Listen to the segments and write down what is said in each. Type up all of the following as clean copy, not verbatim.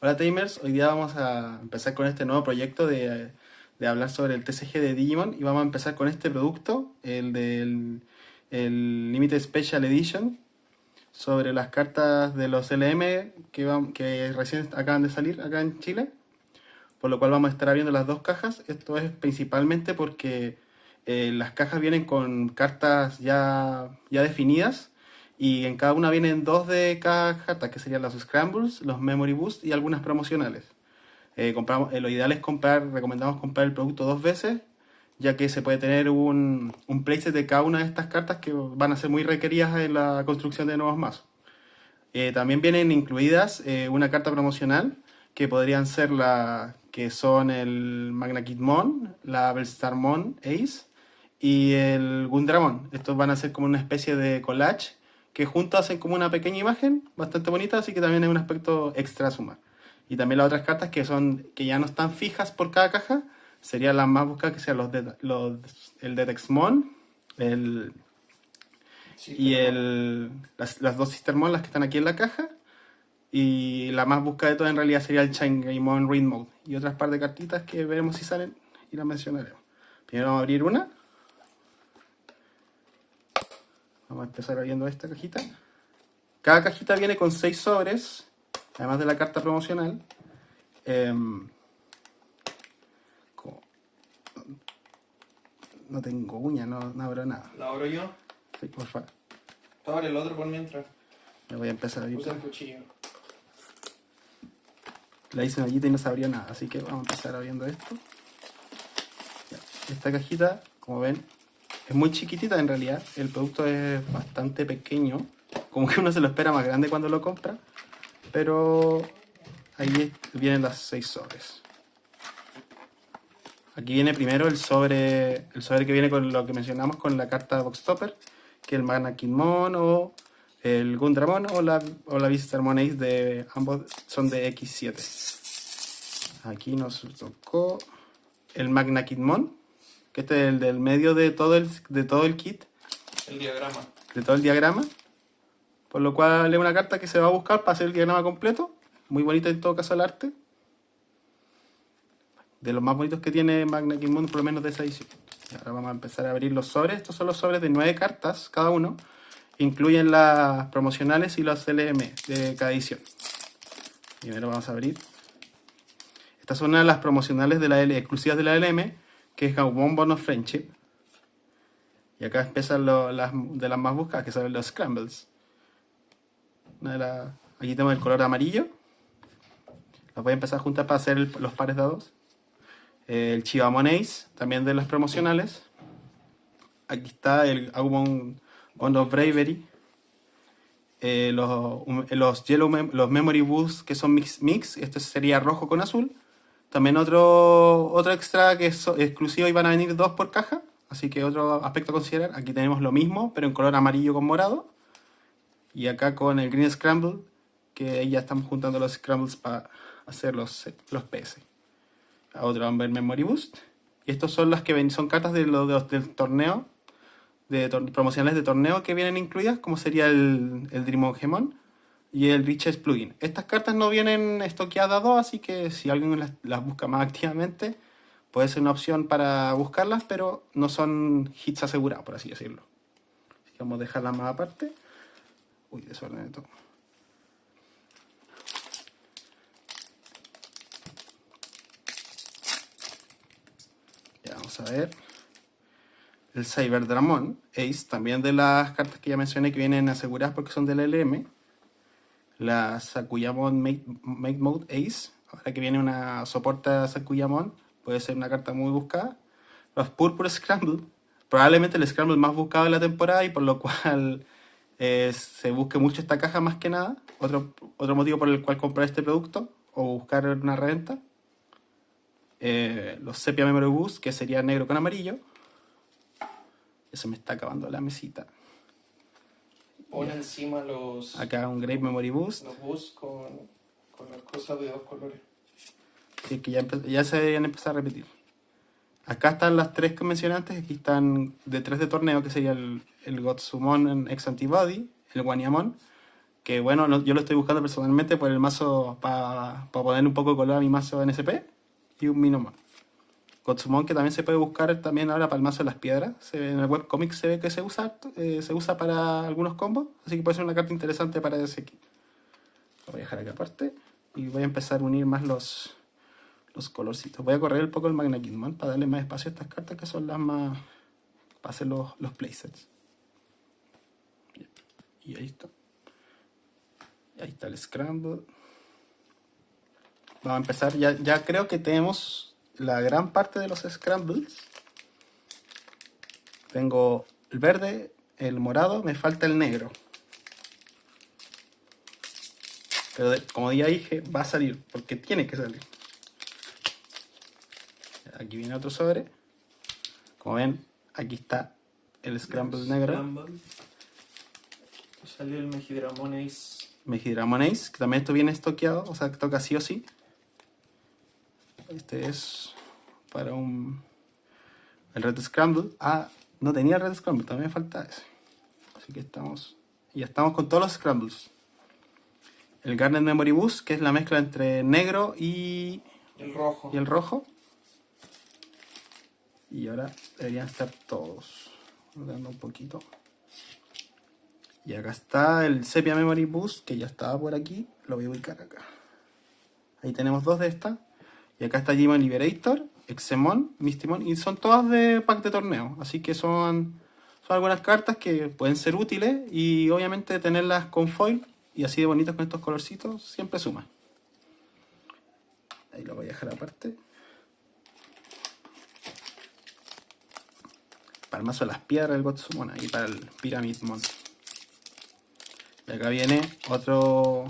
Hola Tamers, hoy día vamos a empezar con este nuevo proyecto de hablar sobre el TCG de Digimon y vamos a empezar con este producto, el Limited Special Edition, sobre las cartas de los LM que recién acaban de salir acá en Chile, por lo cual vamos a estar abriendo las dos cajas. Esto es principalmente porque las cajas vienen con cartas ya definidas y en cada una vienen dos de cada carta, que serían los Scrambles, los Memory Boost y algunas promocionales. Lo ideal es recomendamos comprar el producto dos veces, ya que se puede tener un playset de cada una de estas cartas que van a ser muy requeridas en la construcción de nuevos mazos. También vienen incluidas una carta promocional que podrían ser que son el Magna Kidmon, la Bellstarmon Ace y el Gundramon. Estos van a ser como una especie de collage que juntos hacen como una pequeña imagen bastante bonita, así que también es un aspecto extra a sumar. Y también las otras cartas que ya no están fijas por cada caja serían las más buscadas, que sean el Detexmon, el y las dos Sistermon, las que están aquí en la caja. Y la más buscada de todas en realidad sería el Changeimon Read Mode. Y otras par de cartitas que veremos si salen y las mencionaremos. Primero vamos a abrir una. Vamos a empezar abriendo esta cajita. Cada cajita viene con 6 sobres, además de la carta promocional. No tengo uña, no abro nada. ¿La abro yo? Sí, por favor. Abre el otro por mientras. Me voy a empezar a abrir. Usa el cuchillo. La hice en allí y no se abrió nada, así que vamos a empezar abriendo esto. Ya. Esta cajita, como ven, es muy chiquitita en realidad. El producto es bastante pequeño, como que uno se lo espera más grande cuando lo compra, pero ahí vienen las 6 sobres. Aquí viene primero el sobre que viene con lo que mencionamos con la carta Box Topper, que es el Magna Kidmon o el Gundramon o la Bellstarmon Ace, de ambos son de X7. Aquí nos tocó el Magna Kidmon, que este es el del medio de todo el kit, El diagrama. de todo el diagrama, por lo cual es una carta que se va a buscar para hacer el diagrama completo. Muy bonita en todo caso el arte, de los más bonitos que tiene Magna Kidmon, por lo menos de esa edición. Y ahora vamos a empezar a abrir los sobres. Estos son los sobres de 9 cartas cada uno. Incluyen las promocionales y los LM de cada edición. Primero vamos a abrir. Estas son una de las promocionales exclusivas de la LM, que es Gaumon Bond of Friendship. Y acá empiezan de las más buscadas, que son los Scrambles. Aquí tenemos el color amarillo. Los voy a empezar a juntar para hacer los pares dados. El Chivamon Ace, también de las promocionales. Aquí está el Agumon Bond of Bravery. Los Memory Boost, que son mix. Este sería rojo con azul. También otro extra que es exclusivo, y van a venir 2 por caja. Así que otro aspecto a considerar. Aquí tenemos lo mismo, pero en color amarillo con morado. Y acá con el Green Scramble, que ya estamos juntando los Scrambles para hacer los PS. Otro Amber Memory Boost. Y estos son las que son cartas del torneo, promocionales de torneo que vienen incluidas, como sería el Dreamon y el Riches Plugin. Estas cartas no vienen estoqueadas 2, así que si alguien las busca más activamente, puede ser una opción para buscarlas, pero no son hits asegurados, por así decirlo. Así que vamos a dejarlas más aparte. Uy, desorden de todo. Ya, vamos a ver. El Cyberdramon Ace, también de las cartas que ya mencioné que vienen aseguradas porque son del LM. La Sakuyamon Make Mode Ace, ahora que viene una soporta Sakuyamon, puede ser una carta muy buscada. Los Purple Scramble, probablemente el Scramble más buscado de la temporada y por lo cual se busque mucho esta caja más que nada. Otro motivo por el cual comprar este producto o buscar una reventa. Los Sepia Memory Boost, que sería negro con amarillo. Eso me está acabando la mesita. Pon encima los... Acá un Great Memory Boost. Los boosts con las cosas de 2 colores. Sí, que ya se deberían empezar a repetir. Acá están las 3 que mencioné antes. Aquí están de 3 de torneo, que sería el Gotsumon X Antibody, el Wanyamon, que bueno, yo lo estoy buscando personalmente por el mazo para poner un poco de color a mi mazo NSP, y un Minomon. Gotsumon, que también se puede buscar también ahora para el mazo de las piedras. En el webcomic se ve que se usa para algunos combos, así que puede ser una carta interesante para ese equipo. Lo voy a dejar acá aparte y voy a empezar a unir más los colorcitos. Voy a correr un poco el Magna Kidman para darle más espacio a estas cartas que son las más... para hacer los playsets. Y ahí está. Y ahí está el Scramble. Vamos a empezar. Ya creo que tenemos la gran parte de los Scrambles. Tengo el verde, el morado, me falta el negro. Pero como ya dije, va a salir, porque tiene que salir. Aquí viene otro sobre. Como ven, aquí está el Scramble negro. Scramble. Salió el Mejidramon Ace. Mejidramon Ace, que también esto viene estoqueado, o sea, que toca sí o sí. Este es para el Red Scramble. Ah, no tenía el Red Scramble, también me falta ese. Así que ya estamos con todos los Scrambles. El Garnet Memory Boost, que es la mezcla entre negro y El rojo. el rojo. Y ahora deberían estar todos. Dando un poquito. Y acá está el Sepia Memory Boost, que ya estaba por aquí. Lo voy a ubicar acá. Ahí tenemos dos de estas. Y acá está Digimon Liberator, Exemon, Mistimon. Y son todas de pack de torneo. Así que son algunas cartas que pueden ser útiles. Y obviamente tenerlas con foil y así de bonitas con estos colorcitos siempre suma. Ahí lo voy a dejar aparte. Para el mazo de las piedras del Gotsumon y para el Pyramidmon. Y acá viene otro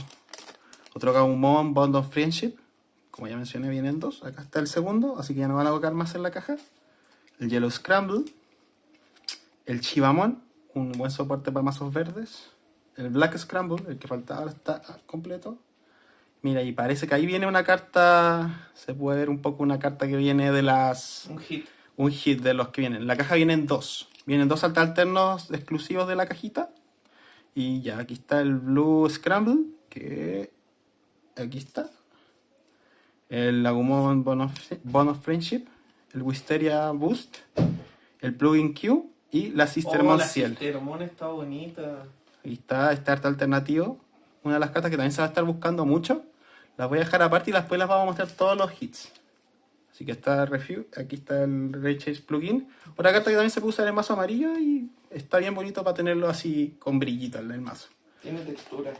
Gabumon Bond of Friendship. Como ya mencioné, vienen dos. Acá está el segundo, así que ya no van a tocar más en la caja. El Yellow Scramble. El Chivamon, un buen soporte para mazos verdes. El Black Scramble, el que faltaba ahora está completo. Mira, y parece que ahí viene una carta. Se puede ver un poco una carta que viene de las... Un hit de los que vienen. En la caja vienen dos. Vienen dos alternos exclusivos de la cajita. Y ya, aquí está el Blue Scramble, que aquí está. El Agumon Bond of Friendship, el Wisteria Boost, el Plugin Q y la Sistermon Ciel. La Sistermon está bonita. Ahí está este arte alternativo. Una de las cartas que también se va a estar buscando mucho. Las voy a dejar aparte y después las vamos a mostrar todos los hits. Así que está Review, aquí está el Ray Chase Plugin. Otra carta que también se puede usar en mazo amarillo y está bien bonito para tenerlo así con brillito en el mazo. Tiene textura.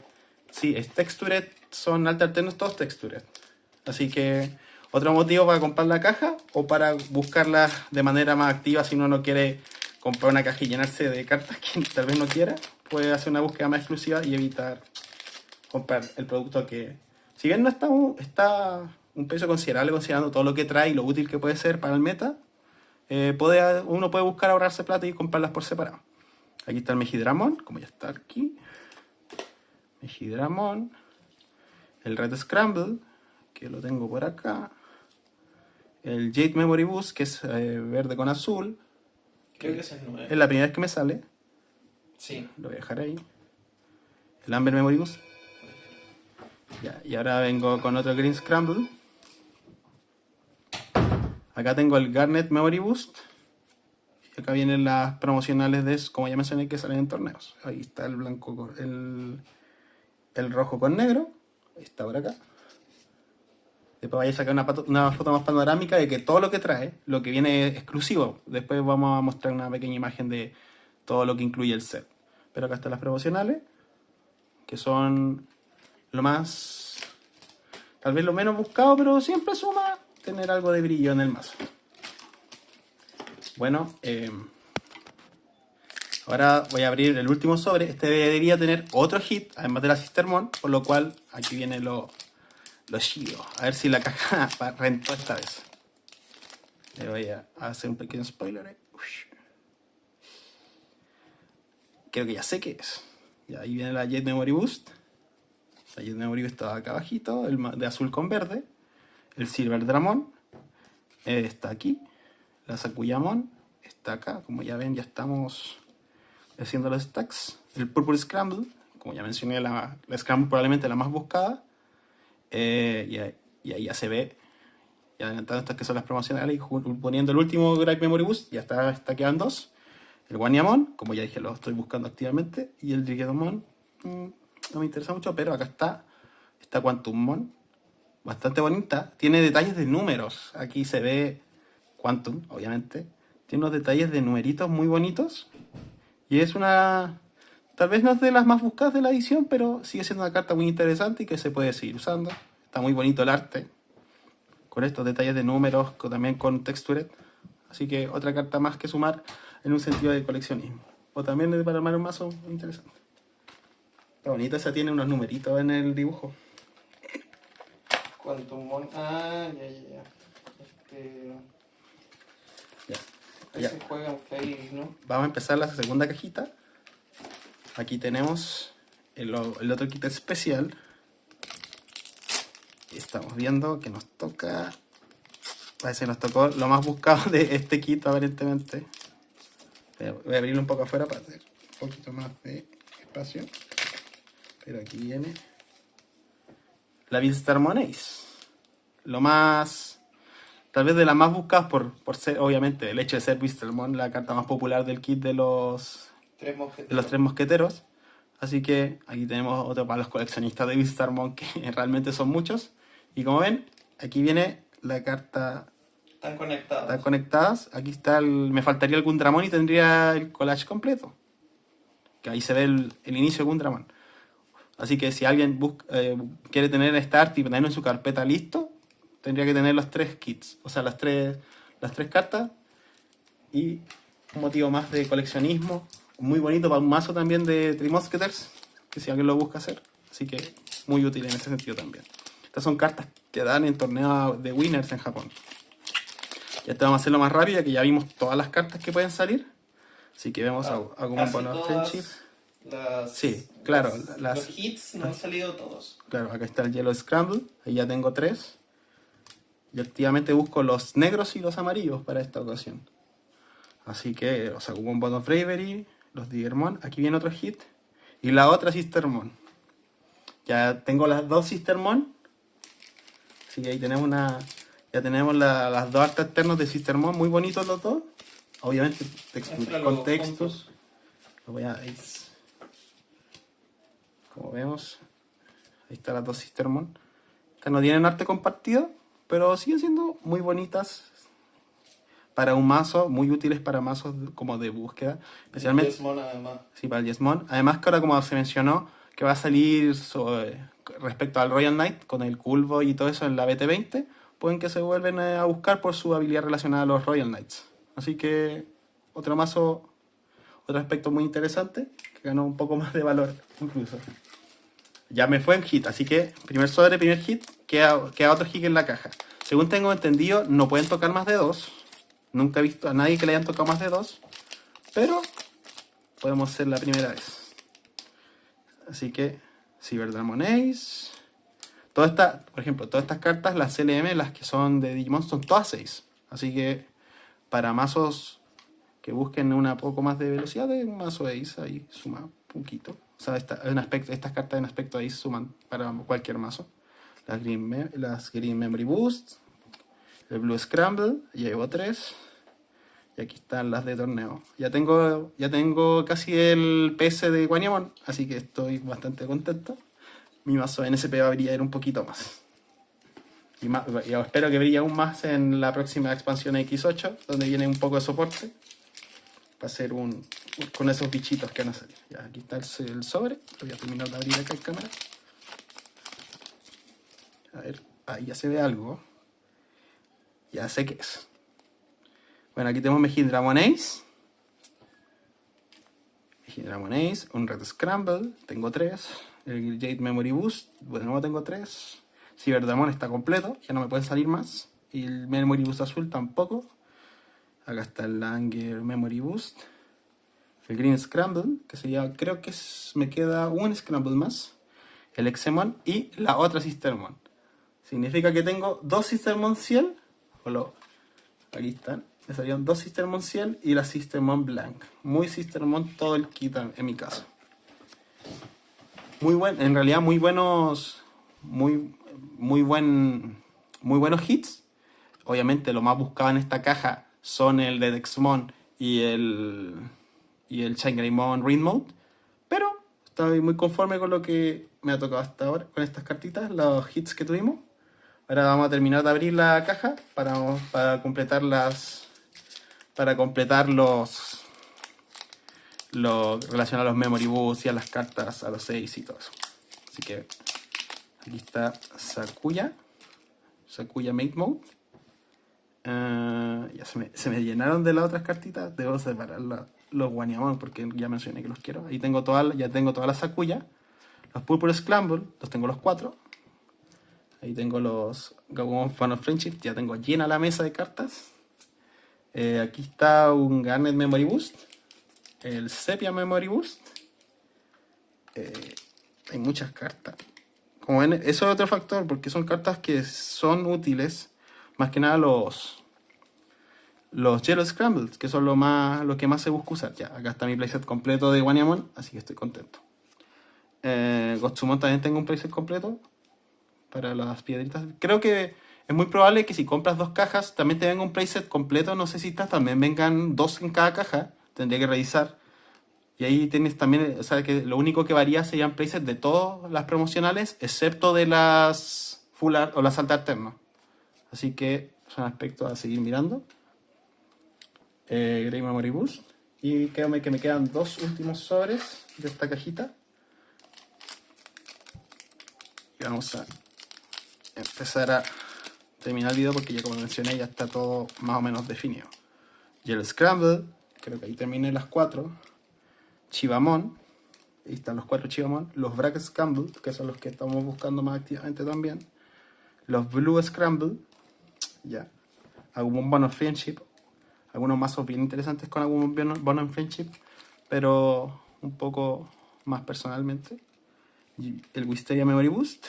Sí, es textured, son alta alternos todos textured. Así que otro motivo para comprar la caja o para buscarla de manera más activa si uno no quiere comprar una caja y llenarse de cartas que tal vez no quiera, puede hacer una búsqueda más exclusiva y evitar comprar el producto que, si bien no está un precio considerable considerando todo lo que trae y lo útil que puede ser para el meta, uno puede buscar ahorrarse plata y comprarlas por separado. Aquí está el Mejidramon, como ya está aquí. Mejidramon. El Red Scramble, que lo tengo por acá. El Jade Memory Boost, que es verde con azul. Creo que ese es nuevo. Es la primera vez que me sale. Sí. Lo voy a dejar ahí. El Amber Memory Boost. Ya, y ahora vengo con otro Green Scramble. Acá tengo el Garnet Memory Boost. Y acá vienen las promocionales de, como ya mencioné, que salen en torneos. Ahí está el blanco, el rojo con negro. Ahí está por acá. Después vaya a sacar una foto más panorámica de que todo lo que trae, lo que viene es exclusivo. Después vamos a mostrar una pequeña imagen de todo lo que incluye el set. Pero acá están las promocionales, que son lo más, tal vez lo menos buscado, pero siempre suma tener algo de brillo en el mazo. Bueno, ahora voy a abrir el último sobre. Este debería tener otro hit, además de la Sistermon, por lo cual aquí viene lo chido. A ver si la caja rentó esta vez. Le voy a hacer un pequeño spoiler. Creo que ya sé qué es. Y ahí viene la Jade Memory Boost. La Jade Memory Boost está acá abajito, el de azul con verde. El Silver Dramon está aquí. La Sakuyamon está acá. Como ya ven, ya estamos haciendo los stacks. El Purple Scramble, como ya mencioné, la Scramble probablemente la más buscada. Y ahí ya se ve, y adelantando estas que son las promocionales, y poniendo el último Great Memory Boost, ya está quedan dos. El Wanyamon, como ya dije, lo estoy buscando activamente. Y el Digimon, no me interesa mucho, pero acá está Quantummon, bastante bonita. Tiene detalles de números. Aquí se ve Quantum, obviamente. Tiene unos detalles de numeritos muy bonitos. Y es una... Tal vez no es de las más buscadas de la edición, pero sigue siendo una carta muy interesante y que se puede seguir usando. Está muy bonito el arte, con estos detalles de números, también con textured. Así que otra carta más que sumar en un sentido de coleccionismo. O también para armar un mazo interesante. Está bonita, esa tiene unos numeritos en el dibujo. Quantumon. Ah, ya. Ya. Ese juega en Fairy, ¿no? Vamos a empezar la segunda cajita. Aquí tenemos el otro kit especial. Y estamos viendo que nos toca... Parece que nos tocó lo más buscado de este kit aparentemente. Voy a abrirlo un poco afuera para hacer un poquito más de espacio. Pero aquí viene la Beastar Monace. Lo más... Tal vez de las más buscadas por ser, obviamente, el hecho de ser Beastarmon, la carta más popular del kit de los Tres mosqueteros. Tres mosqueteros. Así que aquí tenemos otro para los coleccionistas de Beastarmon, que realmente son muchos. Y como ven, aquí viene la carta... Están conectados. Están conectadas. Aquí está me faltaría el Gundramon y tendría el collage completo. Que ahí se ve el inicio de Gundramon. Así que si alguien quiere tener Start y tenerlo en su carpeta listo, tendría que tener los tres kits. O sea, las tres cartas. Y un motivo más de coleccionismo. Muy bonito para un mazo también de Three Musketeers, que si alguien lo busca hacer. Así que muy útil en ese sentido también. Estas son cartas que dan en torneos de winners en Japón. Ya te vamos a hacerlo más rápido, ya que ya vimos todas las cartas que pueden salir. Así que vemos a Agumon Bono Friendship. Sí, claro. Los hits no han salido todos. Claro, acá está el Yellow Scramble. Ahí ya tengo 3. Y activamente busco los negros y los amarillos para esta ocasión. Así que los Agumon Bono Bravery, los Diggermon. Aquí viene otro hit. Y la otra Sistermon. Ya tengo las dos Sistermon. Así que ahí tenemos ya tenemos las dos artes externos de Sistermon, muy bonitos los dos. Obviamente con textos. Lo voy a... Como vemos, ahí están las dos Sistermon. Estas no tienen arte compartido, pero siguen siendo muy bonitas para un mazo, muy útiles para mazos como de búsqueda. Especialmente... Yesmon, además. Sí, para el Yesmon. Además que ahora, como se mencionó, que va a salir respecto al Royal Knight con el Coolboy y todo eso en la BT20, pueden que se vuelven a buscar por su habilidad relacionada a los Royal Knights. Así que otro mazo, otro aspecto muy interesante, que ganó un poco más de valor incluso. Ya me fue en hit, así que primer sobre, primer hit, queda otro hit en la caja. Según tengo entendido, no pueden tocar más de 2. Nunca he visto a nadie que le hayan tocado más de 2, pero podemos ser la primera vez. Así que, Cyberdramon Ace. Por ejemplo, todas estas cartas, las CLM, las que son de Digimon, son todas 6. Así que, para mazos que busquen una poco más de velocidad, de un mazo Ace ahí suma un poquito. O sea, estas cartas en aspecto Ace suman para cualquier mazo. Las Green Memory Boost. El Blue Scramble, ya llevo 3. Y aquí están las de torneo. Ya tengo casi el PS de Wanyamon, así que estoy bastante contento. Mi mazo NSP va a brillar un poquito más. Y espero que brille aún más en la próxima expansión X8, donde viene un poco de soporte. Para hacer con esos bichitos que van a salir. Ya, aquí está el sobre. Lo voy a terminar de abrir acá en cámara. A ver, ahí ya se ve algo. Ya sé qué es. Bueno, aquí tenemos Mejindramon Ace. Mejindramon Ace, un Red Scramble, tengo 3. El Jade Memory Boost, de nuevo tengo 3. Cyberdramon está completo, ya no me pueden salir más. Y el Memory Boost azul tampoco. Acá está el Langer Memory Boost. El Green Scramble, que sería, creo que me queda un Scramble más. El Exemon y la otra Sistermon. Significa que tengo 2 Sistermon Ciel. Aquí están. Me salieron 2 Sistermon Ciel y la Sistermon Blank. Muy Sistermon todo el kit en mi caso. en realidad muy buenos, muy buenos hits. Obviamente lo más buscado en esta caja son el de Dexmon y el Shangri-Mon Read Mode, pero estoy muy conforme con lo que me ha tocado hasta ahora, con estas cartitas, los hits que tuvimos. Ahora vamos a terminar de abrir la caja para completar los relacionados a los Memory Boosts y a las cartas, a los 6 y todo eso. Así que aquí está Sakuya Mate Mode. Ya se me llenaron de las otras cartitas. Debo separar los Wanyamon porque ya mencioné que los quiero. Ahí tengo ya tengo todas las Sakuya. Los Purple Scramble, los tengo los 4. Ahí tengo los Gabumon Fan of Friendship. Ya tengo llena la mesa de cartas. Aquí está un Garnet Memory Boost. El Sepia Memory Boost. Hay muchas cartas. Como ven, eso es otro factor, porque son cartas que son útiles. Más que nada los Yellow Scrambles, que son lo que más se busca usar. Ya, acá está mi playset completo de Wanyamon, así que estoy contento. Gotsumon también tengo un playset completo para las piedritas. Creo que es muy probable que si compras 2 cajas también te venga un playset completo. No sé si también vengan 2 en cada caja. Tendría que revisar. Y ahí tienes también, o sea, que lo único que varía serían playsets de todas las promocionales, excepto de las Full Art o las Alta Alterna. Así que son aspectos a seguir mirando. Grey Memory Boost. Y créanme que me quedan 2 últimos sobres de esta cajita. Y vamos a empezar a terminar el video porque ya como mencioné ya está todo más o menos definido. Yellow Scramble, creo que ahí terminé las 4. Chivamon, ahí están los 4 Chivamon. Los Brack Scramble, que son los que estamos buscando más activamente también. Los Blue Scramble, ya. Agumon Bond of Friendship. Algunos mazos bien interesantes con Agumon Bond of Friendship, pero un poco más personalmente. El Wisteria Memory Boost,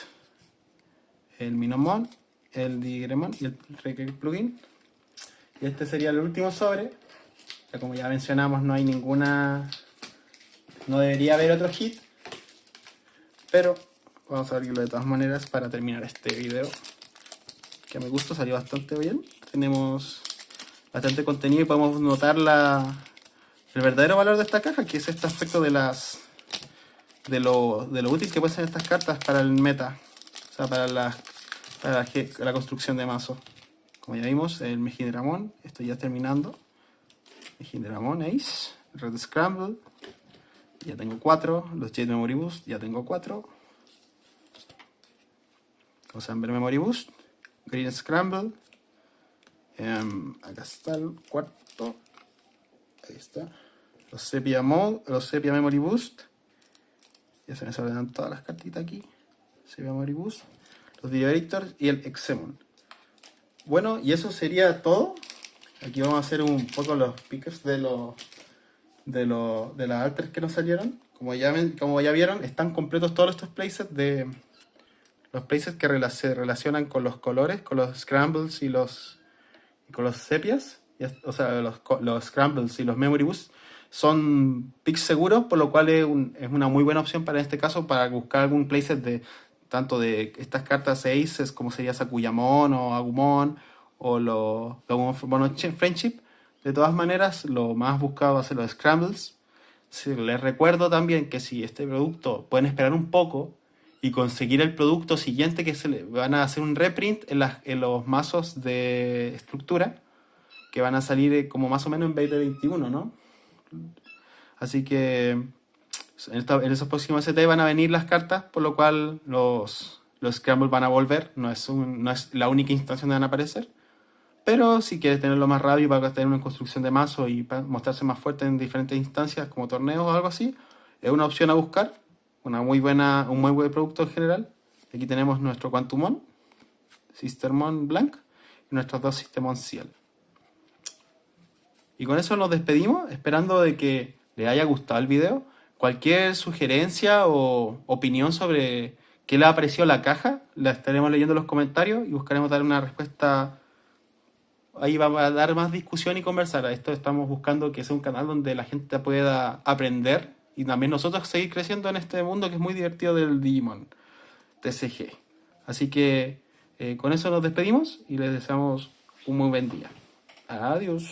el Minomon, el Digremon y el Requiem Plugin. Y este sería el último sobre. Ya como ya mencionamos, no debería haber otro hit, pero vamos a abrirlo de todas maneras para terminar este video, que a mi gusto salió bastante bien. Tenemos bastante contenido y podemos notar el verdadero valor de esta caja, que es este aspecto de lo útil que pueden ser estas cartas para el meta, o sea, para la construcción de mazo. Como ya vimos, el Mejidramon, esto ya terminando. Mejidramon Ace, Red Scramble, ya tengo 4. Los Jade Memory Boost, ya tengo 4. Los Amber Memory Boost, Green Scramble. Acá está el 4. Ahí está. Los Sepia Memory Boost. Ya se me ordenan todas las cartitas aquí. Sepia Memory Boost. Los Directors y el Exemon. Bueno, y eso sería todo. Aquí vamos a hacer un poco los pickers de las alters que nos salieron. Como ya vieron, están completos todos estos playsets los playsets que se relacionan con los colores, con los scrambles y con los sepias. O sea, los scrambles y los memory boosts son picks seguros, por lo cual es una muy buena opción para este caso para buscar algún playset tanto de estas cartas aces como sería Sakuyamon o Agumon o los Agumon Friendship. De todas maneras, lo más buscado va a ser los scrambles. Les recuerdo también que si este producto pueden esperar un poco y conseguir el producto siguiente, que van a hacer un reprint en los mazos de estructura que van a salir como más o menos en 2021, ¿no? Así que en esos próximos ST van a venir las cartas, por lo cual los scrambles van a volver. No es la única instancia donde van a aparecer. Pero si quieres tenerlo más rápido para tener una construcción de mazo y para mostrarse más fuerte en diferentes instancias como torneos o algo así, es una opción a buscar. Un muy buen producto en general. Aquí tenemos nuestro Quantumon, Sistermon Blank y nuestros 2 Systemon Ciel. Y con eso nos despedimos, esperando de que les haya gustado el video. Cualquier sugerencia o opinión sobre qué les ha parecido la caja, la estaremos leyendo en los comentarios y buscaremos dar una respuesta. Ahí va a dar más discusión y conversar. A esto estamos buscando que sea un canal donde la gente pueda aprender y también nosotros seguir creciendo en este mundo que es muy divertido del Digimon TCG. Así que con eso nos despedimos y les deseamos un muy buen día. Adiós.